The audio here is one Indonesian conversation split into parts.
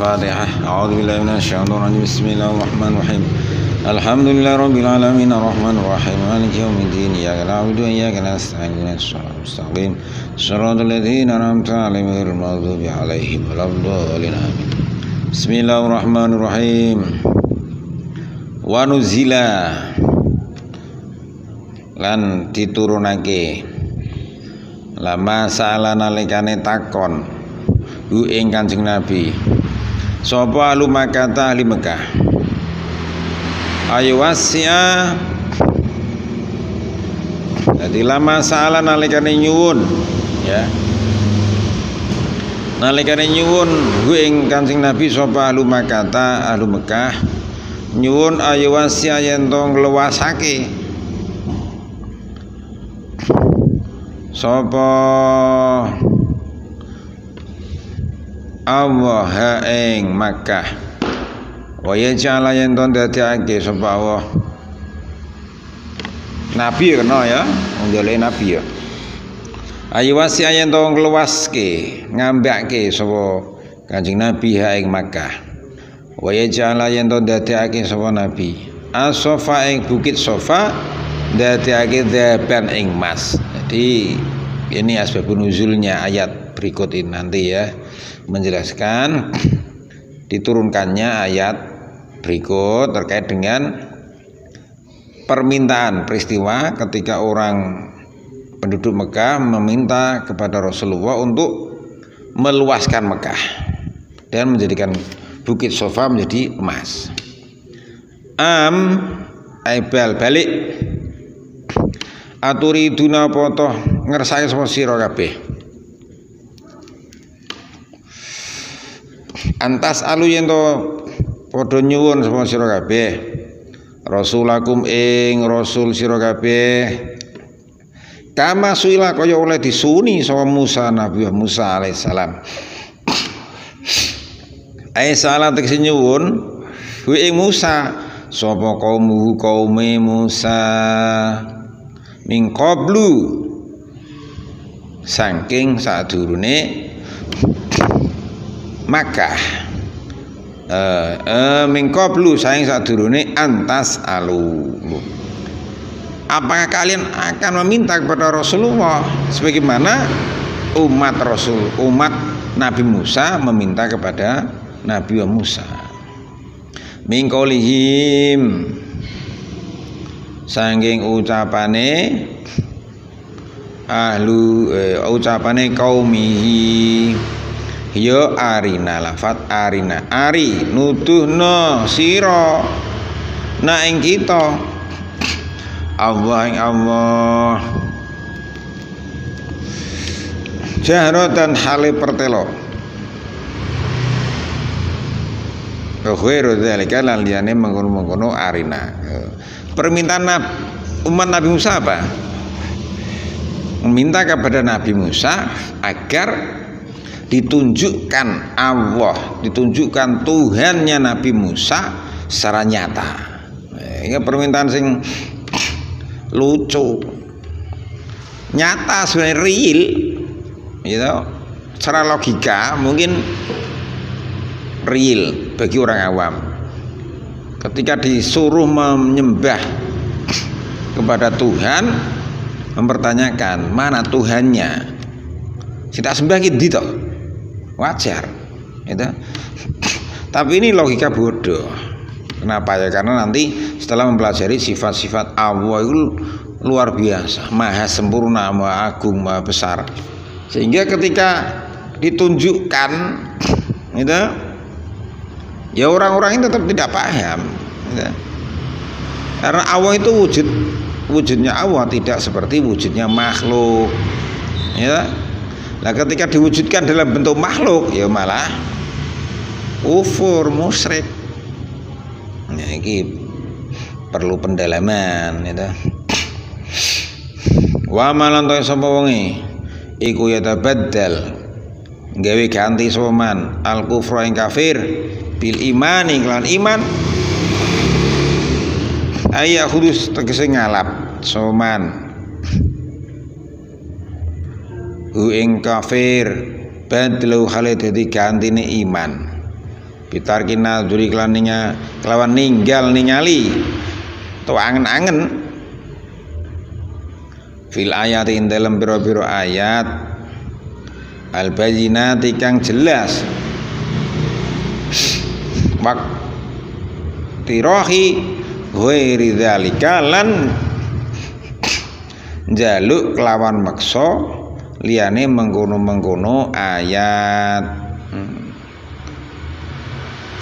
Al-Fatihah. A'udzubillahi minasyaitonir rajim. Bismillahirrahmanirrahim. Alhamdulillahi rabbil alamin arrahmanir rahim maliki yaumiddin iyyaka na'budu wa iyyaka nasta'in ihdinas siratal mustaqim shiratal ladzina an'amta 'alaihim ghairil maghdubi 'alaihim waladdallin amin. Bismillahirrahmanirrahim. Wa nuzila lan diturunake lama saala nalikane takon hu ing Kanjeng Nabi sapa ahli Makkah ahli Mekah ayu wasya. Jadi lama saala nalikane nyuwun ya, nalikane nyuwun hu ing Kanjeng Nabi sapa ahli Makkah ahli Mekah nyuwun ayu wasya yen to ngluwasake sapa Allah ing Makkah wa yaj'ala yen to dadekake sapa Allah nabi kena ya ndolek nabi ya ayu wasi yen to ngluwaske ngambake sapa Kanjeng Nabi ing Makkah wa yaj'ala yen to dadekake sapa nabi as-Safa ing bukit Safa dadekake dhaban ing emas. Jadi ini asbabun nuzulnya ayat berikut ini nanti ya, menjelaskan diturunkannya ayat berikut terkait dengan permintaan peristiwa ketika orang penduduk Mekah meminta kepada Rasulullah untuk meluaskan Mekah dan menjadikan bukit Safa menjadi emas. Aibal balik aturi duna poto ngersake sapa sira kabeh antas alu yen to padha nyuwun sapa sira kabeh rasulakum ing rasul sira kabeh kama suila kaya oleh disuni sapa Musa Nabi Musa alaihissalam ai salah tegese nyuwun kuwi ing Musa sapa kaume Musa min qablu saking sadurune Makkah min qablu saking sadurune antas alu. Apakah kalian akan meminta kepada Rasulullah sebagaimana umat Nabi Musa meminta kepada Nabi Musa min qaulihim saking ucapane ucapane qaumihi ya arina lafat arina ari nuduhna sira na ing kita Allah ing Allah jahratan hale pertelo khairu dzalika lan liyane mengkono-mengkono arina. Permintaan umat Nabi Musa apa? Meminta kepada Nabi Musa agar ditunjukkan Allah, ditunjukkan Tuhannya Nabi Musa secara nyata. Ini permintaan sing lucu, nyata sebenarnya real, gitu. Secara logika mungkin real bagi orang awam. Ketika disuruh menyembah kepada Tuhan, mempertanyakan mana Tuhannya, kita sembah gitu, wajar, gitu. Tapi ini logika bodoh. Kenapa ya? Karena nanti setelah mempelajari sifat-sifat Allah itu luar biasa, maha sempurna, maha agung, maha besar, sehingga ketika ditunjukkan, gitu, ya orang-orang ini tetap tidak paham ya. Karena Allah itu wujudnya Allah tidak seperti wujudnya makhluk ya. Nah ketika diwujudkan dalam bentuk makhluk ya malah kufur musyrik. Nah, ini perlu pendalaman ya. Wa malan to sapa wonge iku ya tabaddal gawe ganti soman al kufra ing kafir bil imani lan iman ayat kudus tegese ngalap soman hu ing kafir badlu hale dadi gantine iman bitarkina duri kelawan ninggal ningali atau angen-angen fil ayat ing dalam biro-biro ayat al bayyinati kang jelas waqtirahi ghairi dzalika lan njaluk kelawan maksa liyane mengkono-mengkono ayat.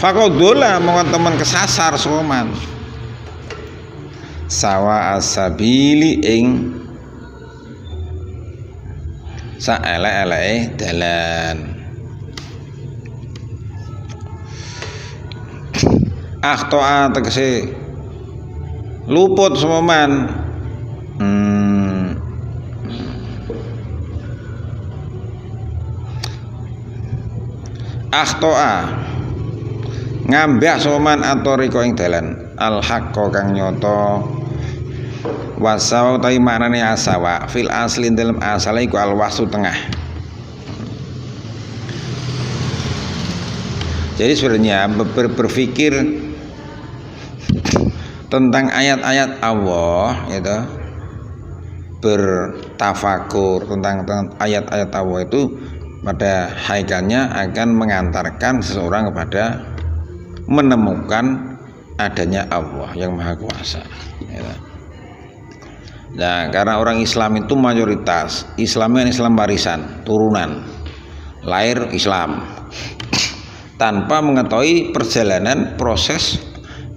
Faqadola mongko temen kesasar soman sawa asabili ing saelek-eleke dalan. Akhtoa tegese luput soman akhtoa ngambah soman atoriko ing dalan al haqqo kang nyoto wasawa utawi maknane asawa fil asli dalam asale iku al wasu tengah. Jadi sebenarnya berpikir tentang ayat-ayat Allah gitu, bertafakur tentang ayat-ayat Allah itu pada hakikatnya akan mengantarkan seseorang kepada menemukan adanya Allah yang Maha Kuasa gitu. Nah, karena orang Islam itu mayoritas Islamnya Islam warisan, turunan, lahir Islam, tanpa mengetahui perjalanan proses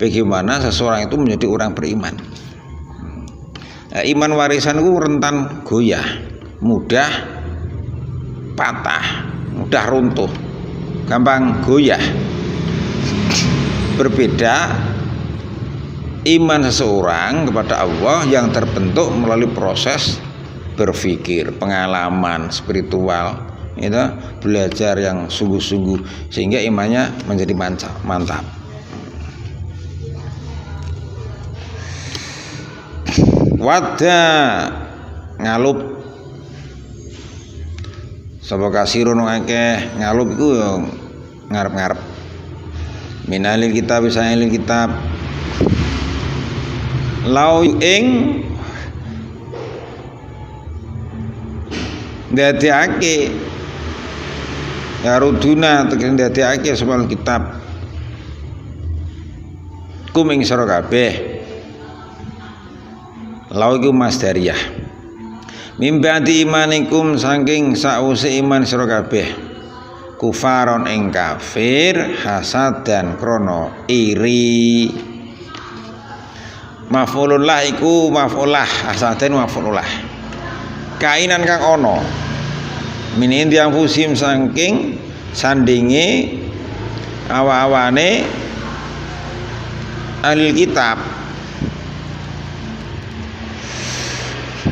bagaimana seseorang itu menjadi orang beriman. Nah, iman warisan itu rentan goyah, mudah patah, mudah runtuh, gampang goyah. Berbeda iman seseorang kepada Allah yang terbentuk melalui proses berpikir, pengalaman spiritual, itu belajar yang sungguh-sungguh sehingga imannya menjadi mantap. Wada ngalup sapa kasirun akeh ngalup iku yo ngarep-ngarep minalil kitab sailil kitab lau ing ndadekake ya ruduna tegese ndadekake sapa kitab kuming sira kabeh. Lau iku masdariyah mimbati imanikum saking sause iman sira kabeh kufaron ing kafir hasad dan krono iri. Maf'ulullah iku maf'ulah hasaden maf'ulah kainan kang ono minin yang fusim saking sandinge awa-awane ahli kitab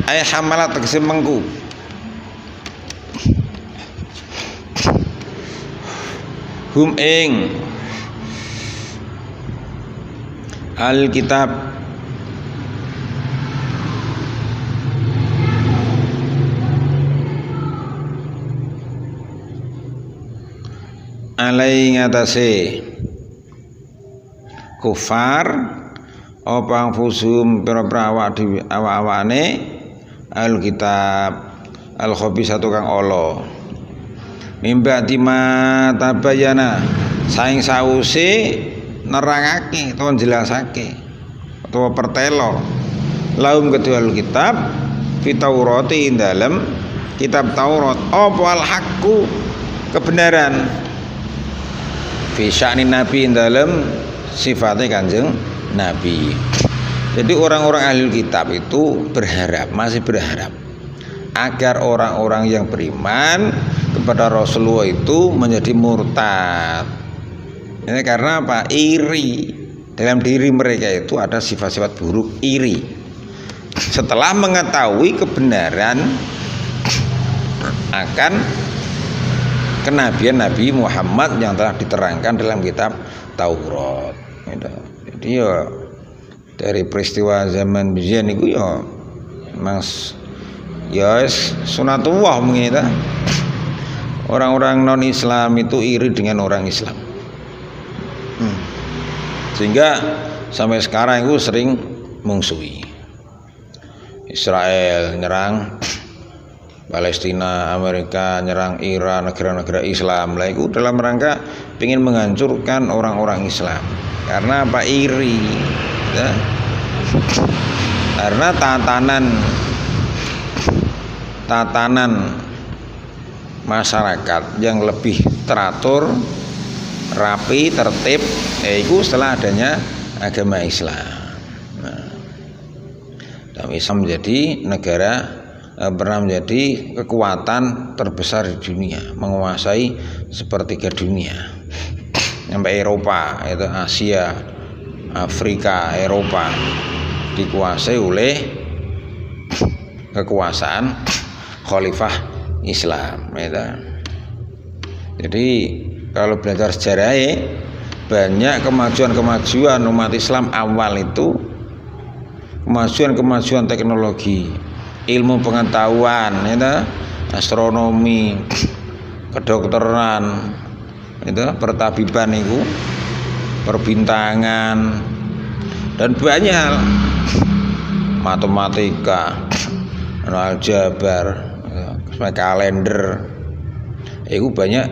ay hamalat tegese mengku hum ing al kitab alai ngatasi kufar opang fusum pira-pira awak-awane al kitab al khabisatu kang ala mimba dima tabayana saing sause nerangake utawa jelasake utawa pertelo laum kedua al kitab fi taurati dalam kitab Taurat apa al haqqu kebenaran fi sya'ni nabi dalam sifatnya Kanjeng Nabi. Jadi orang-orang ahli kitab itu masih berharap agar orang-orang yang beriman kepada Rasulullah itu menjadi murtad. Ini karena apa? Iri. Dalam diri mereka itu ada sifat-sifat buruk, iri. Setelah mengetahui kebenaran akan kenabian Nabi Muhammad yang telah diterangkan dalam kitab Taurat. Jadi ya dari peristiwa zaman biyen niku ya Mas ya sunatullah mungkin orang-orang non Islam itu iri dengan orang Islam. Sehingga sampai sekarang itu sering mungsuhi. Israel nyerang Palestina, Amerika nyerang Iran, negara-negara Islam. Lah itu dalam rangka ingin menghancurkan orang-orang Islam. Karena apa? Iri, ya. Karena tatanan masyarakat yang lebih teratur, rapi, tertib, itu setelah adanya agama Islam. Dan Islam menjadi negara, pernah menjadi kekuatan terbesar di dunia, menguasai sepertiga dunia, sampai Eropa, itu Asia, Afrika, Eropa dikuasai oleh kekuasaan Khalifah Islam. Gitu. Jadi kalau belajar sejarah, banyak kemajuan umat Islam awal itu, kemajuan teknologi, ilmu pengetahuan, gitu, astronomi, kedokteran, itu pertabiban itu, perbintangan, dan banyak hal, matematika, aljabar, kalender, itu banyak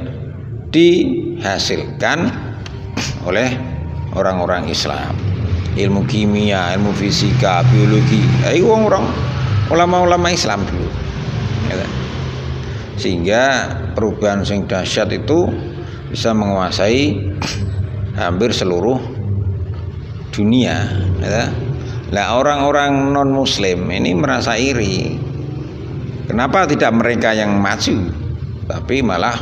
dihasilkan oleh orang-orang Islam. Ilmu kimia, ilmu fisika, biologi, itu orang ulama-ulama Islam dulu. Sehingga perubahan yang dahsyat itu bisa menguasai hampir seluruh dunia. Nah, orang-orang non muslim ini merasa iri. Kenapa tidak mereka yang maju, tapi malah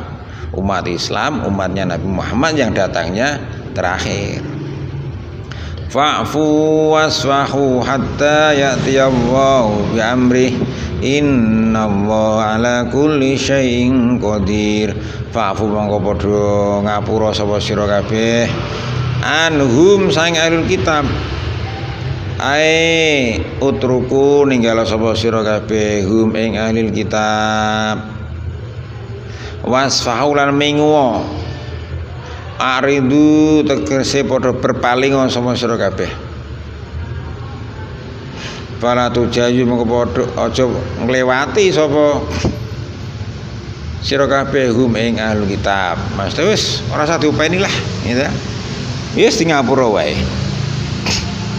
umat Islam, umatnya Nabi Muhammad yang datangnya terakhir. Fa'fu wasfahu hatta ya'tiyallahu bi'amrih, innallaha ala kulli syai'in qadir. Fa'fu mongko padha ngapura sapa sira kabeh anhum saing ahlul kitab, ae utruku ninggala sapa sira kabeh hum ing ahlil kitab, wasfahu lan menguwa, aridu tegese padha berpaling sapa sira kabeh. Para tujayu mengko padha aja nglewati sapa sira kabeh hum ing ahlul kitab. Mas wis ora usah diupeni lah, gitu. Wis di ngapura wae.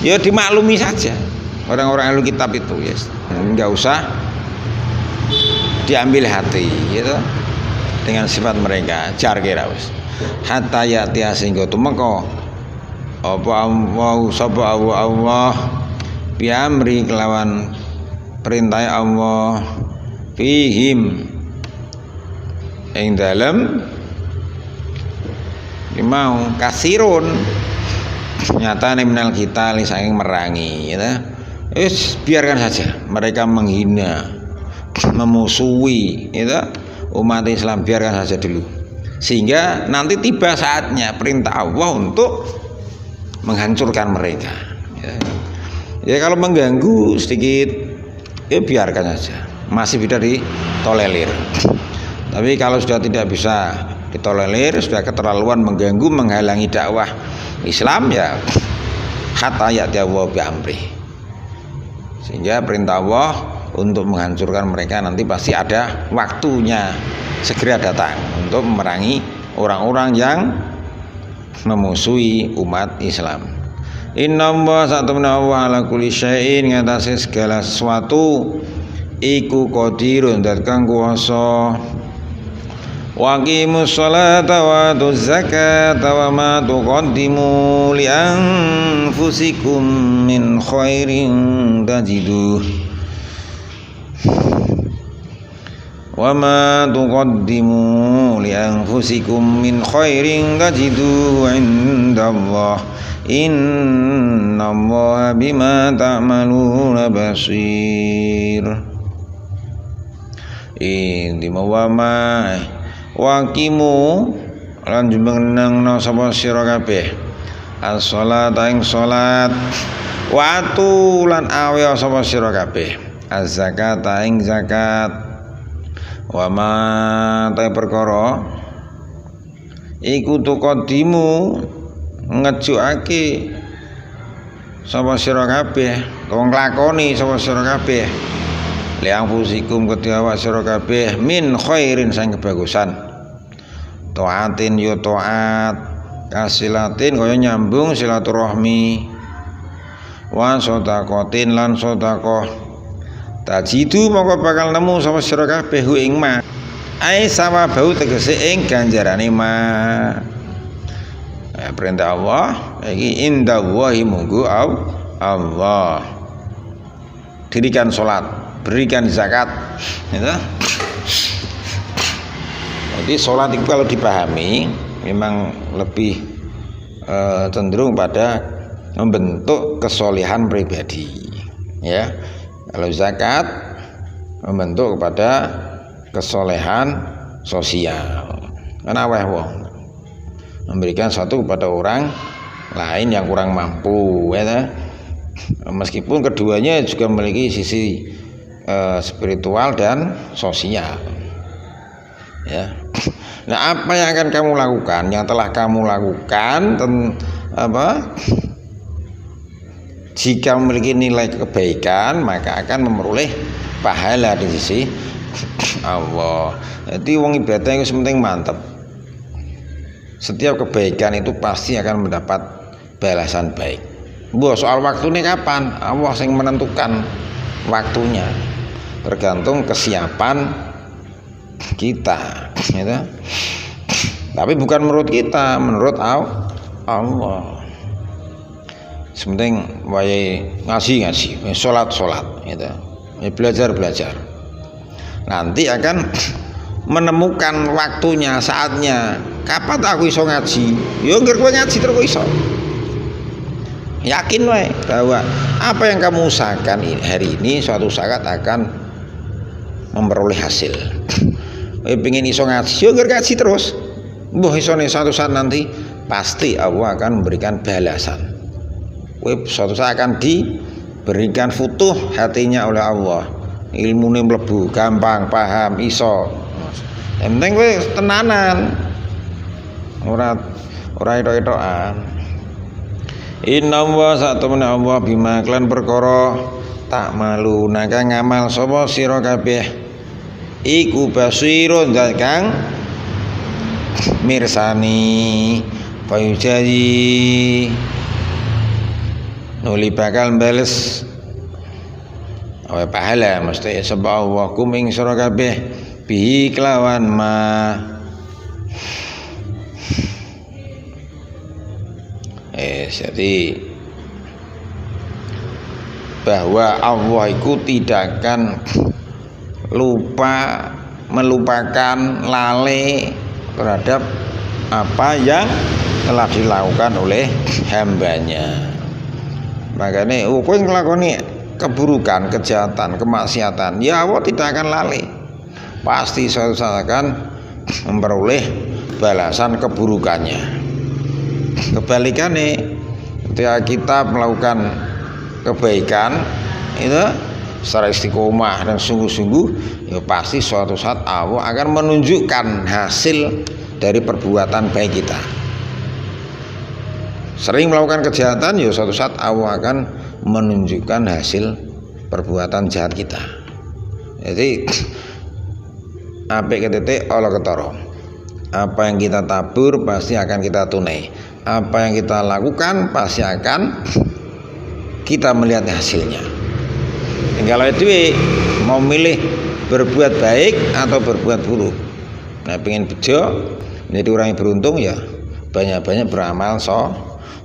Ya dimaklumi saja orang-orang ahlul kitab itu, yes. Enggak usah diambil hati, gitu, dengan sifat mereka. Jar kira wis. Hatta yati sehingga tumeka apa Allah sapa Allah biamri kelawan perintah Allah fihim ing dalem mau kasirun nyata nih minal kita saking merangi, gitu. Biarkan saja mereka menghina, memusuhi, gitu, umat Islam, biarkan saja dulu, sehingga nanti tiba saatnya perintah Allah untuk menghancurkan mereka. Ya kalau mengganggu sedikit, ya biarkan saja, masih bisa ditolerir. Tapi kalau sudah tidak bisa ditolerir, sudah keterlaluan mengganggu, menghalangi dakwah Islam, ya hatta ya'ti Allah bi amri. Sehingga perintah Allah untuk menghancurkan mereka nanti pasti ada waktunya, segera datang untuk memerangi orang-orang yang memusuhi umat Islam. Innallaha satamna wa ala kulli syai'in, ngatasi segala sesuatu iku qadirun, dat kang kuwasa. Waqimus sholata wa atuz zakata wa ma tuqaddimu li anfusikum min khairin tajiduh wa ma tuqaddimu li anfusikum min khairin tajiduh indallah innallaha bima ta'maluna basir. Inti mawama waqimu lan jumenengna sapa sira kabeh as-sholata ing salat, watu lan awe sapa sira kabeh az-zakata ing zakat, wa ma ta perkara iku tuqaddimu ngejukake sapa sira kabeh wong nglakoni sapa sira kabeh liang fusikum kedhe awak sira kabeh min khairin sang kebagusan taatin yo taat kasilatin kaya nyambung silaturahmi wa sedaqatin lan sedekah tajidu mongko bakal nemu sapa sira kabeh hu ing ma ai sawabau tegese ing ganjarane ma perintah Allah iki indallahi munggu Allah dirikan salat berikan zakat gitu. Jadi salat itu kalau dipahami memang lebih cenderung pada membentuk kesolehan pribadi ya. Kalau zakat membentuk kepada kesolehan sosial karena wong memberikan sesuatu kepada orang lain yang kurang mampu ya. Meskipun keduanya juga memiliki sisi spiritual dan sosial ya. Nah, apa yang akan kamu lakukan, yang telah kamu lakukan jika memiliki nilai kebaikan maka akan memperoleh pahala di sisi Allah. Jadi wong ibadah itu penting mantap. Setiap kebaikan itu pasti akan mendapat balasan baik. Soal waktunya kapan? Allah yang menentukan waktunya. Tergantung kesiapan kita, gitu. Tapi bukan menurut kita, menurut Allah. Sementing wae ngaji, sholat, gitu. Belajar. Nanti akan menemukan waktunya, saatnya. Kapan aku iso ngaji? Yo ngger kowe ngaji terus kowe iso. Yakin wae bahwa apa yang kamu usahakan hari ini suatu saat akan memperoleh hasil. Kowe pengen iso ngaji, yo ngger ngaji terus. Mbah isone suatu saat nanti pasti Allah akan memberikan balasan. Kowe suatu saat akan diberikan futuh hatinya oleh Allah. Ilmune mlebu, gampang paham, iso. Yang penting kowe tenanan. Ora etok-etokan. Inna wa satamna Allah bima klan perkara tak malu naka ngamal sapa sira kabeh iku basirun zat kang mirsani payujaji nuli bakal bales pahala mesti sebab Allah kuming sira kabeh bihi kelawan ma jadi bahwa Allah itu tidak akan melupakan lale terhadap apa yang telah dilakukan oleh hambanya. Makanya kowe nglakoni keburukan, kejahatan, kemaksiatan, ya Allah tidak akan lali. Pasti suatu saat akan memperoleh balasan keburukannya. Kebalikannya, ketika kita melakukan kebaikan itu secara istiqomah dan sungguh-sungguh, ya pasti suatu saat Allah akan menunjukkan hasil dari perbuatan baik kita. Sering melakukan kejahatan, ya suatu saat Allah akan menunjukkan hasil perbuatan jahat kita. Jadi apik ketitik Allah ketara. Apa yang kita tabur pasti akan kita tunai. Apa yang kita lakukan pasti akan kita melihat hasilnya. Kalau itu mau milih berbuat baik atau berbuat buruk. Nah, pengen bejo menjadi orang yang beruntung ya banyak-banyak beramal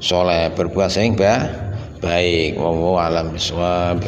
soleh, berbuat sing baik. Wallahu a'lam bishawab.